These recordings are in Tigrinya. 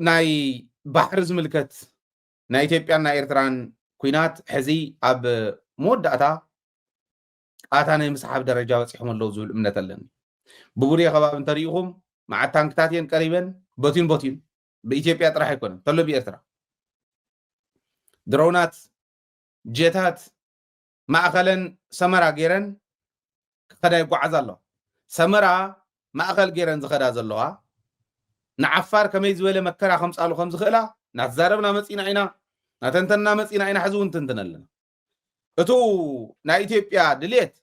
ናይ ባሕሪ ዝምልከት ናይ ኢትዮጵያን ናይ ኤርትራን ኩናት ሕዚ ኣብ መወዳእታ ቃታ ናይ ምስሓብ ደረጃ በፂሖም ኣለዉ ዝብል እምነት ኣለኒ ብቡርየ ከባቢ እንተሪኢኹም መዓት ታንክታት እየን ቀሪበን ቦቲን ብኢትዮጵያ ጥራሕ ኣይኮነን ተሎ ብኤርትራ ድሮናት ጀታት ማእኸለን ሰመራ ገይረን ክኸዳ ይጓዓዝ ኣለዋ ሰመራ ማእኸል ገይረን ዝኸዳ ዘለዋ ንዓፋር ከመይ ዝበለ መከራ ከምፃሉ ከም ዝኽእላ ናትዛረብና መፂና ኢና ናተንተና መፂና ኢና ሕዚ እውን ትንትን ኣለና እቱ ናይ ኢትዮጵያ ድሌት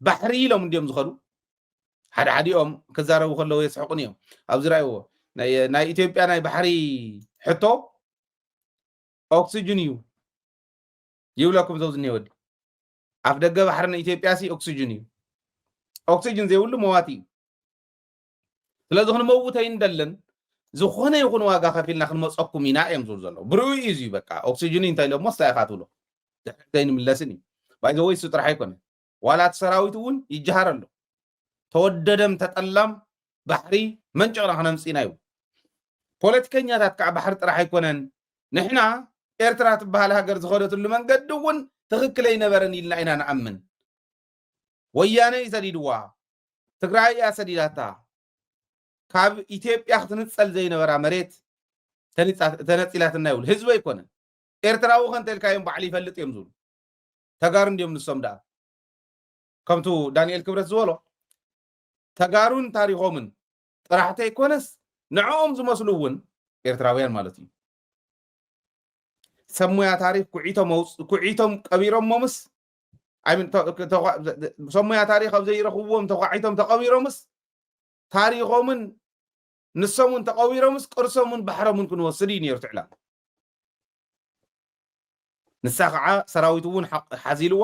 ባሕሪ ኢሎም እንዲኦም ዝኸዱ ሓደሓዲኦም ክዛረቡ ከለዉ የስሕቁን እዮም ኣብዚ ራእይዎ ናይ ኢትዮጵያ ናይ ባሕሪ ሕቶ ኦክሲጅን እዩ ይብለኩም ዘው ዝኒሄ ወዲ ኣፍ ደገ ባሕሪ ንኢትዮጵያ ሲ ኦክሲጅን እዩ ኦክሲጅን ዘይብሉ መዋቲ እዩ ስለዚ ክንመውተይ እንደለን ዝኾነ ይኹን ዋጋ ከፊልና ክንመፀኩም ኢና እዮም ዝብሉ ዘለዉ ብርኡ እዩ በቃ ኦክሲጅን እንታይ ኢሎም ሞስታ ኢኻ ትብሎ ዘይንምለስን እዩ ባይዘ ወይ እሱ ጥራሕ ኣይኮነን ዋላት ሰራዊት እውን ይጀሃር ኣሎ ተወደደም ተጠላም ባሕሪ መንጨቕና ክነምፂና እዩ ፖለቲከኛታት ከዓ ባሕሪ ጥራሕ ኣይኮነን ንሕና ኤርትራ ትበሃል ሃገር ዝኸደትሉ መንገዲ እውን ትክክል ኣይነበረን ኢልና ኢና ንኣምን ወያነ ይሰዲድዋ ትግራይ እያ ሰዲዳታ ካብ ኢትዮጵያ ክትንፀል ዘይነበራ መሬት ተነፂላትና ይብል ህዝቢ ኣይኮነን ኤርትራዊ ከንተልካዮም ባዕሊ ይፈልጥ እዮም ዝብሉ ተጋሩ እንዲኦም ንሶም ደኣ ከምቱ ዳንኤል ክብረት ዝበሎ ተጋሩን ታሪኾምን ጥራሕተ ኣይኮነስ ንዕኦም ዝመስሉ እውን ኤርትራውያን ማለት እዩ ሰሙያ ታሪክ ኩዒቶም ቀቢሮሞምስ ሰሙያ ታሪክ ኣብ ዘይረኽብዎም ተኳዒቶም ተቐቢሮምስ ታሪኾምን ንሶምን ተቐቢሮምስ ቅርሶምን ባሕሮምን ክንወስድ እዩ ነይሩ ትዕላ ንሳ ከዓ ሰራዊት እውን ሓዚልዋ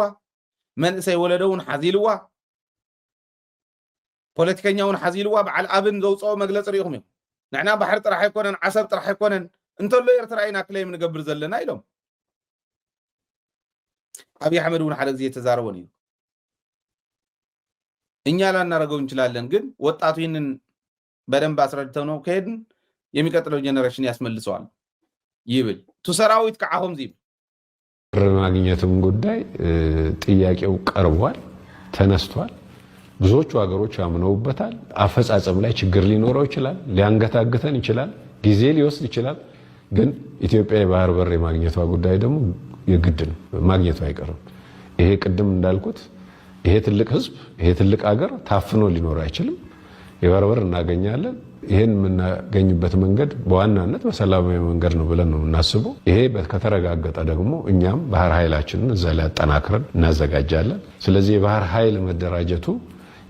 መንእሰይ ወለዶ እውን ሓዚልዋ ፖለቲከኛ እውን ሓዚልዋ በዓል ኣብን ዘውፅኦ መግለፂ ሪኢኹም እዮም ንሕና ባሕሪ ጥራሕ ኣይኮነን ዓሰብ ጥራሕ ኣይኮነን እንተሎ ኤርትራ ኢና ክለይም ንገብር ዘለና ኢሎም አብይ አሕመድ እውን ሓደ ጊዜ ተዛረበን እዩ እኛ ላናረገው እንችላለን ግን ወጣቱ ይህንን በደንብ አስረድተው ነው ከሄድን የሚቀጥለው ጄኔሬሽን ያስመልሰዋል ይብል ቱ ሰራዊት ከአሁን ዚብ ማግኘቱም ጉዳይ ጥያቄው ቀርቧል ተነስቷል ብዙዎቹ ሀገሮች አምነውበታል አፈጻጸም ላይ ችግር ሊኖረው ይችላል ሊያንገታግተን ይችላል ጊዜ ሊወስድ ይችላል ግን ኢትዮጵያ የባህር በር የማግኘቷ ጉዳይ ደግሞ የግድ ነው ማግኘቱ አይቀርም ይሄ ቅድም እንዳልኩት ይሄ ትልቅ ህዝብ ይሄ ትልቅ ሀገር ታፍኖ ሊኖር አይችልም የባህር በር እናገኛለን ይሄን የምናገኝበት መንገድ በዋናነት በሰላማዊ መንገድ ነው ብለን ነው እናስበው ይሄ ከተረጋገጠ ደግሞ እኛም ባህር ኃይላችንን እዛ ላይ አጠናክረን እናዘጋጃለን ስለዚህ የባህር ኃይል መደራጀቱ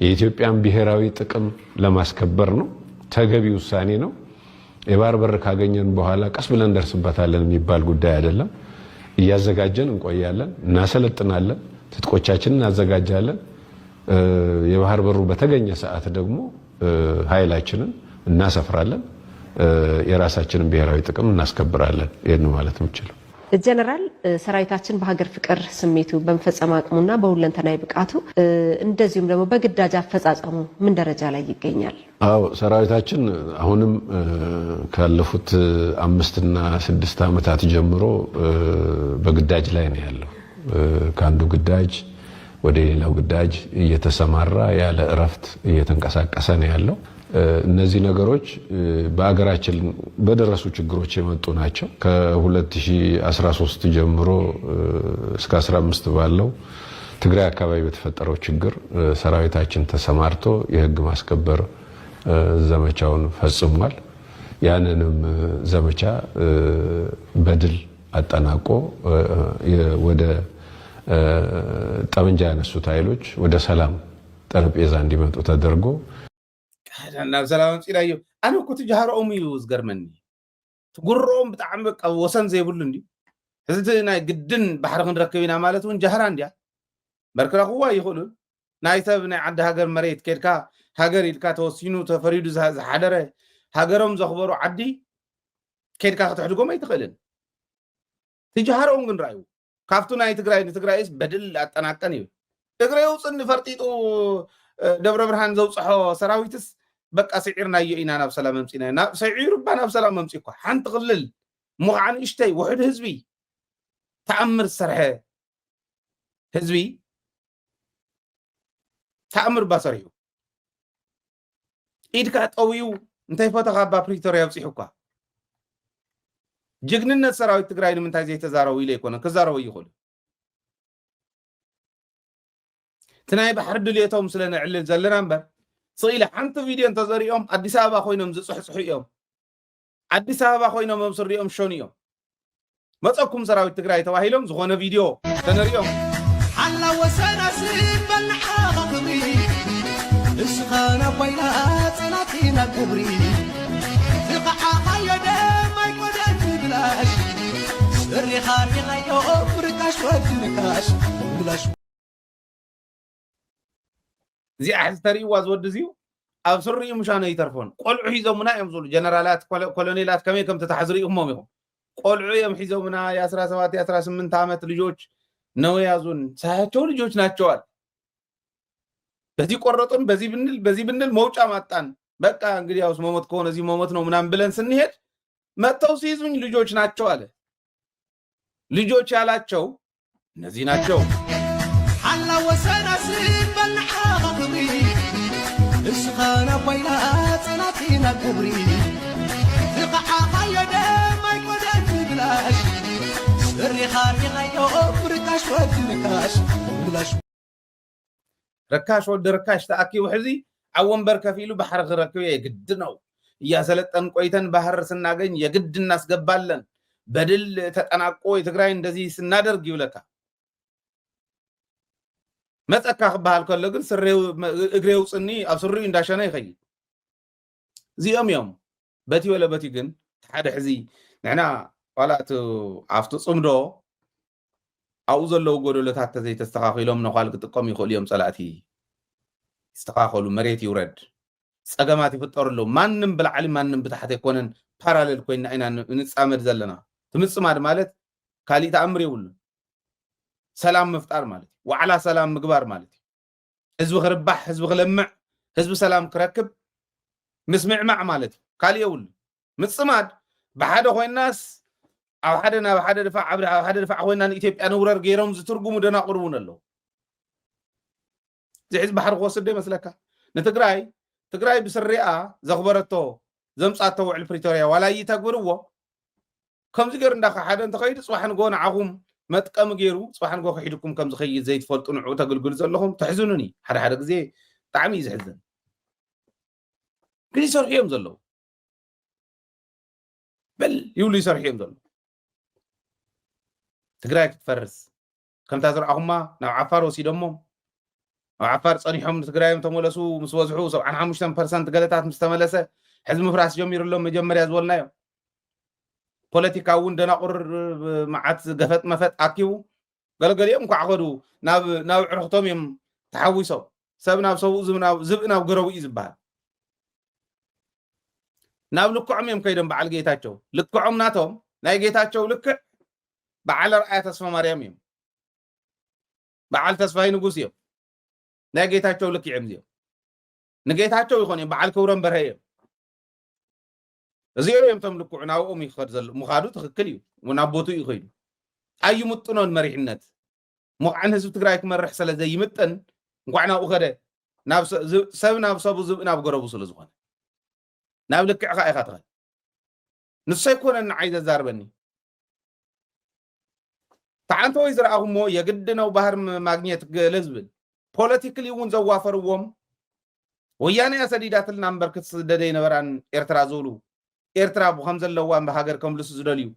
የኢትዮጵያን ብሔራዊ ጥቅም ለማስከበር ነው ተገቢ ውሳኔ ነው የባህር በር ካገኘን በኋላ ቀስ ብለን ደርስበታለን የሚባል ጉዳይ አይደለም እያዘጋጀን እንቆያለን እናሰለጥናለን ትጥቆቻችንን እናዘጋጃለን የባህር በሩ በተገኘ ሰዓት ደግሞ ኃይላችንን እናሰፍራለን የራሳችንን ብሔራዊ ጥቅም እናስከብራለን ይሄን ማለት ነው ጀነራል ሰራዊታችን በሀገር ፍቅር ስሜቱ በመፈጸም አቅሙና በሁለንተናዊ ብቃቱ እንደዚሁም ደግሞ በግዳጅ አፈጻጸሙ ምን ደረጃ ላይ ይገኛል? አዎ ሰራዊታችን አሁንም ካለፉት 5 እና 6 አመታት ጀምሮ በግዳጅ ላይ ነው ያለው ካንዱ ግዳጅ ወደ ሌላው ግዳጅ እየተሰማራ ያለ እረፍት እየተንቀሳቀሰ ነው ያለው እነዚህ ነገሮች በአገራችን በደረሱ ችግሮች የመጡ ናቸው ከ2013 ጀምሮ እስከ 15 ባለው ትግራይ አካባቢ በተፈጠረው ችግር ሰራዊታችን ተሰማርቶ የህግ ማስከበር ዘመቻውን ፈጽሟል ያንንም ዘመቻ በድል አጠናቆ ወደ ጠመንጃ ያነሱት ኃይሎች ወደ ሰላም ጠረጴዛ እንዲመጡ ተደርጎ ናብ ሰላም ጽላዩ አነ እኮ ተጃሃሮም እዩ ዝገርመኒ ትጉሮም በጣም በቃ ወሰን ዘይብሉ እንዲ ህዝቲ ናይ ግድን ባሕሪ ክንረክብና ማለት እውን ጃሃራ እንዲያ በርክራኹዋ ይኽእሉ ናይ ሰብ ናይ ዓዲ ሃገር መሬት ከድካ ሃገር ኢልካ ተወሲኑ ተፈሪዱ ዝሓደረ ሃገሮም ዘኽበሩ ዓዲ ከድካ ክትሕድጎም ኣይትኽእልን ተጃሃሮም ግን ራዩ ካብቱ ናይ ትግራይስ በድል አጠናቀን እዩ ትግራይ ውፅን ፈርጢጡ ደብረ ብርሃን ዘውፅሖ ሰራዊትስ بقى سعيرنا يئنا ناب سلام ممسينا ناب سعير بنا ناب سلام ممسيكو حنت غلل مغعن اشتي وحد حزبي تأمر السرحة حزبي تأمر بصريو إيدك أتقويو انتي فتغا بابريتوريا بصيحوكا جغننا سراوي تقرأي من تازي تزاروي ليكونا كزاروي يقول تناي بحر دليتهم سلنا علل زلنا نبر صيلة حنت فيديو انتظريهم أدي سابا خوينهم صحيهم أدي سابا خوينهم مصريهم شونيهم ما تقوم سراوي تقرأي تواهيلهم زغونا فيديو تنريهم حلا وسنا سين بالحاغ قبري اسخانا بينا صلاتينا قبري فقعا يدا ما يقدر بلاش سري خاري غيو بركاش ودنكاش بلاش زي أحد تري وازود زيو أو سري مشان يترفون قلعوا حيزو منا يمزول جنرالات كولونيلات كمية كم تتحزري أمامهم قلعوا يم حيزو منا يا 17 يا 18 عامت ልጆች ነው ያዙን ሳያቸው ልጆች ናቸዋል በዚህ ቆረጡን በዚህ ብንል መውጫ ማጣን በቃ እንግዲህ ያውስ መሞት ከሆነ እዚህ መሞት ነው ምናምን ብለን ስንሄድ መተው ሲይዙኝ ልጆች ናቸው አለ ልጆች ያላቸው እነዚህ ናቸው حلا وسنا سين بالحاغ قبري اسخانا بينا صلاتينا قبري فقعا يدا ما يقدر بلاش سري خاري غيو بركاش ودنكاش بلاش ركاش ود ركاش تاكي وحزي عوንበር ከፊሉ ባህር ግረከው የግድ ነው ያሰለጠን ቆይተን ባህር ስናገኝ የግድ እናስገባለን በድል ተጠናቆ የትግራይ እንደዚህ ስናደርግ ይብለካ መጠካ ባህል ከለ ግን ስሬው እግሬው ጽኒ አብስሪው እንዳሸና ይኸይ ዚኦም ዮም በቲ ወለ በቲ ግን ሓደ ሕዚ ንሕና ዋላቱ አፍቱ ጽምዶ አው ዘለው ጎደለታት ተዘይተስተኻኺሎም ነኻል ክጥቀም ይኽእል እዮም ጸላእቲ استخاخلو مريت يورد صقمات يفطرلو مانم بالعلي مانم بتحت يكونن باراليل كوينا اينا نصامد زلنا تمصماد مالت كالي تامر يول سلام مفطار مالت وعلى سلام مغبار مالت حزب خربح حزب خلمع حزب سلام كركب مسمع مع مالت كالي يول مصماد بحدا خوي الناس او حدنا بحدا دفاع عبد او حدا دفاع خوينا ايثيوبيا نورر غيرهم زترغمو دنا قربون له زعز بحر غوسد مسلكا نتግራይ بسريا زغبرتو زمصاتو على بريتوريا ولا يتغبرو كم زغير እንዳخ ሓደ እንተኸይድ ጽዋሕን ጎን ዓኹም መጥቀም ገይሩ ጽዋሕን ጎ ከሒድኩም ከም ዝኸይድ ዘይትፈልጡ ንዑ ተገልግሉ ዘለኹም ተሕዝኑኒ ሓደ ግዜ ጣዕሚ ይዝሕዝን ግን ይሰርሕዮም ዘለዉ በል ይብሉ ይሰርሕዮም ዘለዉ ትግራይ ክትፈርስ ከምታ ዝረአኹማ ናብ ዓፋር ወሲዶሞም عفار صنيحهم تግራይም ተመለሱ ምስ ወዝሑ 75% ገለታት ምስ ተመለሰ ሕዝብ ምፍራስ ጀሚሩ ሎም መጀመርያ ዝወልናዮ ፖለቲካውን ደናቁር ማዓት ገፈጥ መፈጥ አኪው ገለገሊኦም ኳዕኸዱ ናብ ዕርኽቶም እዮም ተሓዊሶም ሰብ ናብ ሰብኡ ዝብ ናብ ገረቡ እዩ ዝበሃል ናብ ልክዖም እዮም ከይዶም በዓል ጌታቸው ልክዖም ናቶም ናይ ጌታቸው ልክዕ በዓል ረኣያ ተስፋ ማርያም እዮም በዓል ተስፋይ ንጉስ እዮም ናይ ጌታቸው ልክ ይዕምዚዮ ንጌታቸው ይኾን በዓል ክብሮም በርሀየ እዚኦም ተምልኩዕ ናብኦም ይኸድ ዘሎ ምኻዱ ትክክል እዩ ወናቦቱ ይኸይዱ ኣይምጥኖን መሪሕነት ሙቕዓን ህዝቢ ትግራይ ክመርሕ ስለ ዘይምጥን እንኳዕ ናብኡ ኸደ ሰብ ናብ ሰቡ ዝብ ናብ ገረቡ ስለ ዝኾነ ናብ ልክዕ ኸ ኢኻ ትኸድ ንሱ ኣይኮነን ንዓይ ዘዛርበኒ ተዓንተ ወይ ዝረኣኹሞ የግድ ነው ባህር ማግኘት ገለ ዝብል ፖለቲካሊ እውን ዘዋፈርዎም ወያኔ ሰዲዳትና ምበርክት ስደደይ ነበራን ኤርትራ ዝብሉ ኤርትራ ብኸም ዘለዋን በሃገር ከምልሱ ዝደልዩ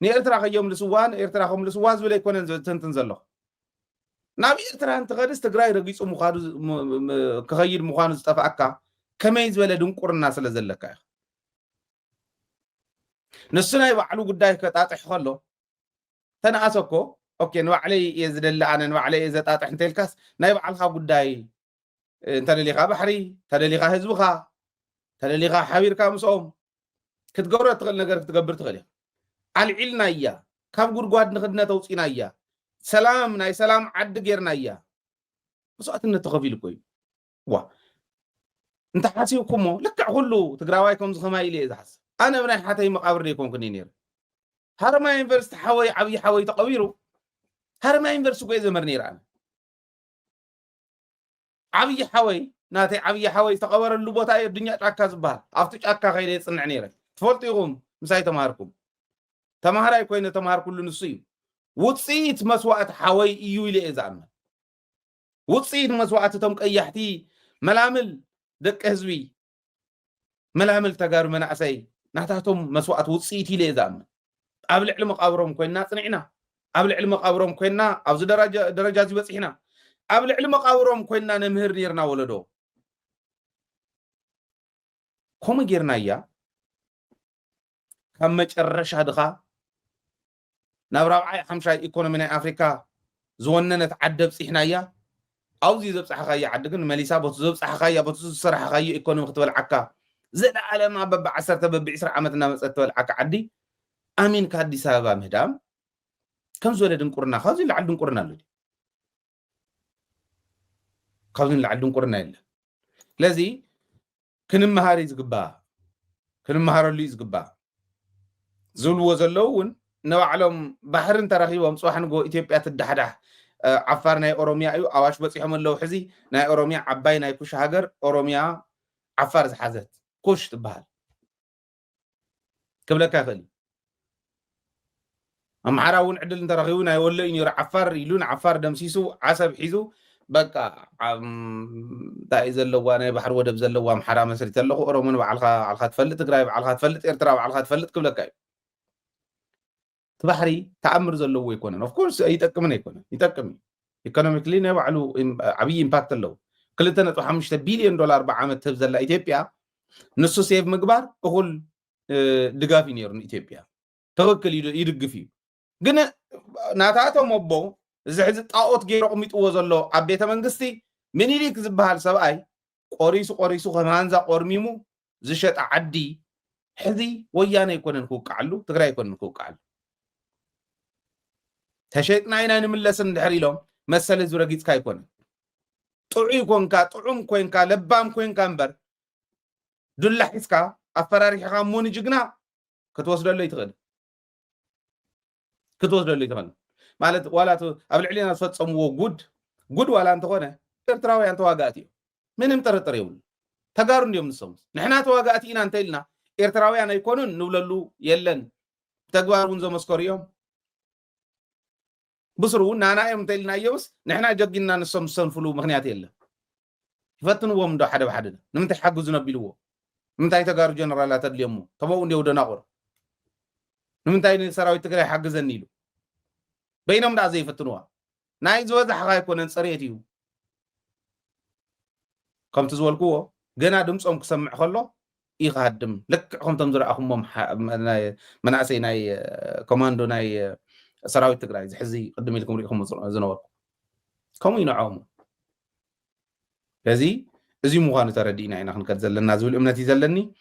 ንኤርትራ ከዮም ልስዋን ኤርትራ ከምልስዋ ዝብል ኣይኮነን ትንትን ዘሎ ናብ ኤርትራ እንትኸድስ ትግራይ ረጊፁ ምዃዱ ክኸይድ ምዃኑ ዝጠፍኣካ ከመይ ዝበለ ድንቁርና ስለ ዘለካ ኢኻ ንሱ ናይ ባዕሉ ጉዳይ ከጣጥሕ ከሎ ተነኣሰኮ اوكي نوعلي يزدل انا نوعلي اذا طاطح انت الكاس ناي بعلخا غداي انت اللي خا بحري تدلي خا حزبخا تدلي خا حبيركا مسوم كتغبر تخل ነገር ክትገብር ትኸል አልዒልና እያ ካብ ጉድጓድ ንኽድነ ተውፂና እያ ሰላም ናይ ሰላም ዓዲ ጌርና እያ መስዋዕትነት ተኸፊል ኮይ ዋ انت حاسيكمو لك كله تقراوايكم زخما إلي زحس أنا بناي حتى مقابر ليكم كنينير هرما ينفرست حوي عبي حوي تقويرو هرما ينفرست كوي زمر نير أنا عبي حوي ناتي عبي حوي تقور اللوبوتا الدنيا تعكا زبال أفتش أكا غيري يصنع نيرة تفولتيهم مساي تمهاركم تمهاراي كوين تمهار كل نصيب وتصيت مسوات حوي إيو إلي إزعنا وتصيت مسوات تمك أيحتي ملامل دك هزوي ملامل تجار منعسي نحتاجهم مسوات وتصيت إلي إزعنا قبل علم قبرهم كوينا صنعنا قبل علم قبرهم كوينا أبز درجات بس إحنا قبل علم قبرهم كوينا نمهر نيرنا ولدو كم جيرنا يا كم مجرش هذا نبرا حمشاي إيكونومي أفريقيا زوننا نتعدب إحنا يا أوزي زبص حقايا عدكن مليسا بتزبص حقايا بتصر حقايا إيكونومي ختبل عكا زد على ما ببع 10 ببع 10 عامتنا مصتبل عكا عدي أمين كادي سبب مهدام كم زول دنقرنا خازي لعل دنقرنا لدي خازي لعل دنقرنا إلا لذي كنم مهاري زقبا كنم مهار اللي زقبا زول وزلون نوعلم بحرن تراخيبهم صوحن جو إثيوبيا تدحدح عفار ناي أوروميا أيو أواش بصيحهم اللو حزي ناي أوروميا عباي ناي كوش هاجر أوروميا عفار زحزت كوش تبهال قبل كافلي أم عراون عدل انت رغيونا يقول إني عفار يلون عفار دمسيسو عسب حيزو بقى داي زلوا أنا بحر ودب زلوا أم حرام سريت له أورومن على تفلت قرايب على تفلت إرترا على تفلت قبل كاي تبحري تأمر زلوا يكونن of course يتأكمن يكونن يتأكمن economically نبعلو عبي impact له كل تنة $5 بليون بعام تبذل إثيوبيا نصو سيف مقبار أقول دقافي نيرون إثيوبيا توكل يدق فيه قلنا ناتاتهم أبو زحز طاقوت غير قميت وزلو عبيت منقستي من يليك زبهال سبعي قريسو خمانزا قرميمو زشت عدي حذي ويانا يكونن كوك علو تقرأ يكونن كوك علو تشيطنا إنا نملسن دحري لهم مسألة زورجيت كا يكون طعي كونكا طعم كونكا لبام كونكا مبر دول حسكا أفراري حقاموني جغنا كتوصل له يتغل مالت ولا قبل علينا فتصموا جود ولا أنت هنا تراوي أنت واقعتي من امترطر يقول تقارن يوم نصوم نحنا تواقعتينا أنت لنا إرتراوي أنا يكونون نوللو يلن تقارون زي مسكوريوم بصروا نانا يوم تلنا يوس نحنا جقنا نصوم فلو مغنيات يلا يفتنوا وهم دو حدا بحدا نمتى حقزنا بيلو نمتى تقارو جنرالات اليوم تبعون دي ودنا قر نمتى سراوي تقرأ حقزني له بينهم دا زي فتنوا ناي زوز حقا يكون نصريتيو كم تزولكو جنا دمصهم كسمع خلو يقدم لك هم تنظر اخهم مناسي ناي كوماندو ناي سراوي تقرأ زحزي قدم لكم ريكم زنور كم ينعوم لذي ازي مغانو تردينا إنا خنكت زلنا زول امنتي زلني